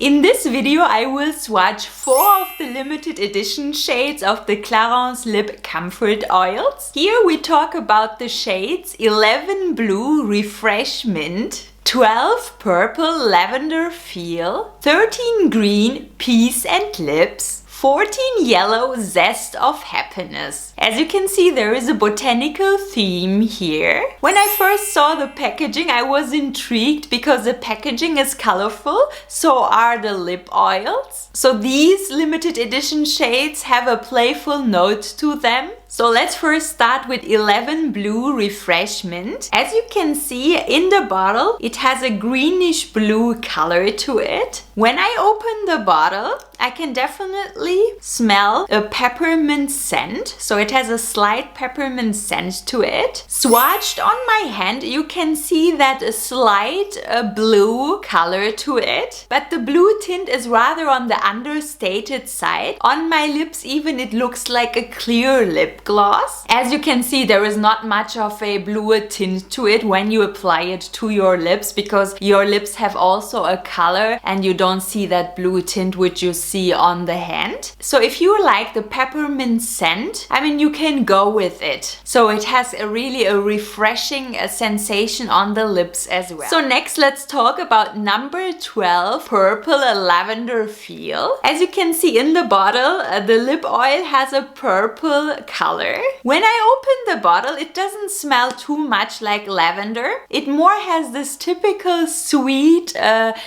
In this video I will swatch 4 of the limited edition shades of the Clarins Lip Comfort Oils. Here we talk about the shades 11 Blue Refresh Mint, 12 Purple Lavender Feel, 13 Green Peace and Lips, 14 Yellow Zest of Happiness. As you can see, there is a botanical theme here. When I first saw the packaging, I was intrigued because the packaging is colorful, so are the lip oils. So these limited edition shades have a playful note to them. So let's first start with 11 Blue Refresh Mint. As you can see in the bottle, it has a greenish blue color to it. When I open the bottle, I can definitely smell a peppermint scent. So it has a slight peppermint scent to it. Swatched on my hand, you can see that a slight blue color to it. But the blue tint is rather on the understated side. On my lips even it looks like a clear lip gloss. As you can see, there is not much of a blue tint to it when you apply it to your lips, because your lips have also a color and you don't see that blue tint which you see on the hand. So if you like the peppermint scent, I mean, you can go with it. So it has really a refreshing sensation on the lips as well. So next let's talk about number 12 Purple Lavender Feel. As you can see in the bottle, the lip oil has a purple color. When I open the bottle, it doesn't smell too much like lavender. It more has this typical sweet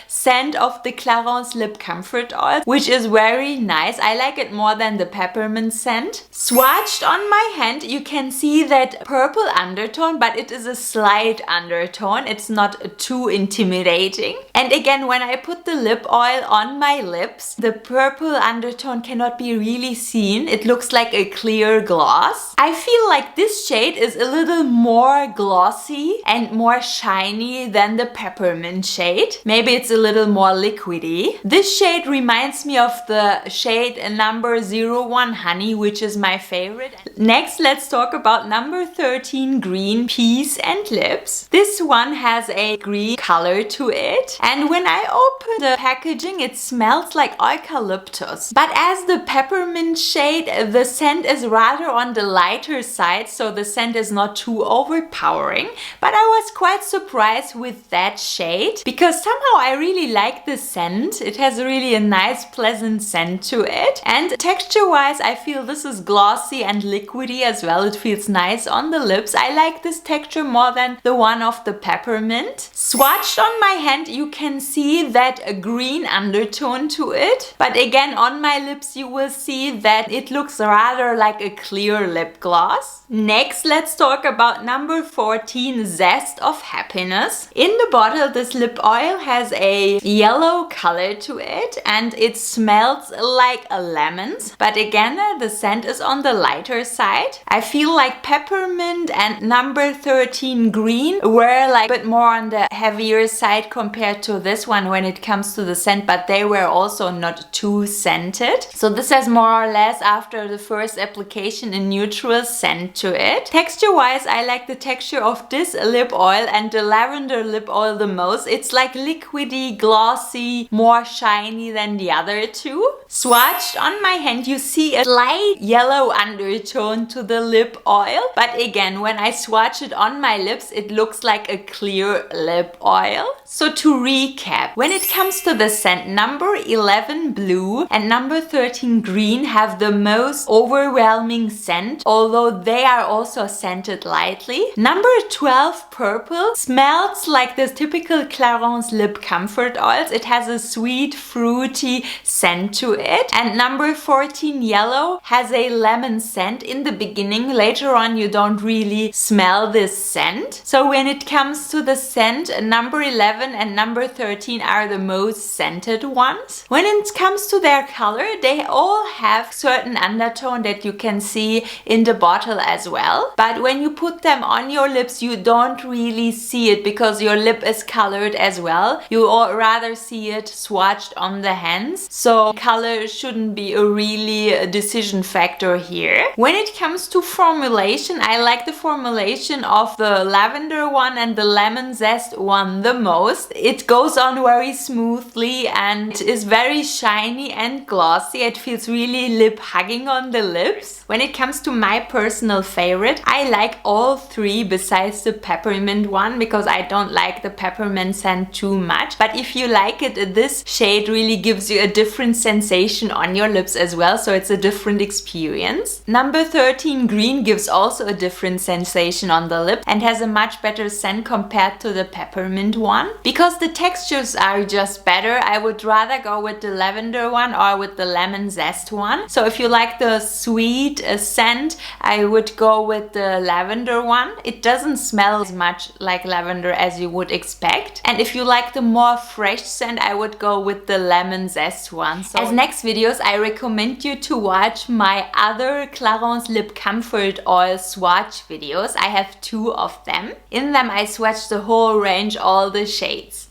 scent of the Clarins Lip Comfort Oil, which is very nice. I like it more than the peppermint scent. Swatched on my hand, you can see that purple undertone, but it is a slight undertone. It's not too intimidating. And again, when I put the lip oil on my lips, the purple undertone cannot be really seen. It looks like a clear gloss. I feel like this shade is a little more glossy and more shiny than the peppermint shade. Maybe it's a little more liquidy. This shade reminds me of the shade number 01 Honey, which is my favorite. Next, let's talk about number 13 Green Peace and Lips. This one has a green color to it. And when I open the packaging, it smells like eucalyptus. But as the peppermint shade, the scent is rather on the lighter side, so the scent is not too overpowering. But I was quite surprised with that shade because somehow I really like the scent. It has really a nice pleasant scent to it, and texture wise I feel this is glossy and liquidy as well. It feels nice on the lips. I like this texture more than the one of the peppermint. Swatched on my hand, you can see that a green undertone to it, but again on my lips you will see that it looks rather like a clear lip gloss. Next, let's talk about number 14 Zest of Happiness. In the bottle, this lip oil has a yellow color to it and it smells like a lemon, but again the scent is on the lighter side. I feel like peppermint and number 13 Green were like a bit more on the heavier side compared to this one when it comes to the scent, but they were also not too scented. So this has more or less, after the first application, a neutral scent to it. Texture wise, I like the texture of this lip oil and the lavender lip oil the most. It's like liquidy, glossy, more shiny than the other two. Swatched on my hand, you see a light yellow undertone to the lip oil, but again when I swatch it on my lips it looks like a clear lip oil. So to recap, when it comes to the scent, number 11 Blue and number 13 Green have the most overwhelming scent, although they are also scented lightly. Number 12 Purple smells like the typical Clarins Lip Comfort Oils. It has a sweet fruity scent to it. And number 14 Yellow has a lemon scent in the beginning. Later on you don't really smell this scent. So when it comes to the scent, number 11 and number 13 are the most scented ones. When it comes to their color, they all have certain undertone that you can see in the bottle as well. But when you put them on your lips, you don't really see it because your lip is colored as well. You rather see it swatched on the hands. So color color shouldn't be a really decision factor here. When it comes to formulation, I like the formulation of the lavender one and the lemon zest one the most. It goes on very smoothly and it is very shiny and glossy. It feels really lip hugging on the lips. When it comes to my personal favorite, I like all three besides the peppermint one because I don't like the peppermint scent too much. But if you like it, this shade really gives you a different sensation on your lips as well, so it's a different experience. Number 13 green gives also a different sensation on the lip and has a much better scent compared to the peppermint one. Because the textures are just better, I would rather go with the lavender one or with the lemon zest one. So if you like the sweet scent, I would go with the lavender one. It doesn't smell as much like lavender as you would expect. And if you like the more fresh scent, I would go with the lemon zest one. So as next videos, I recommend you to watch my other Clarins Lip Comfort Oil swatch videos. I have 2 of them. In them I swatched the whole range, all the shades.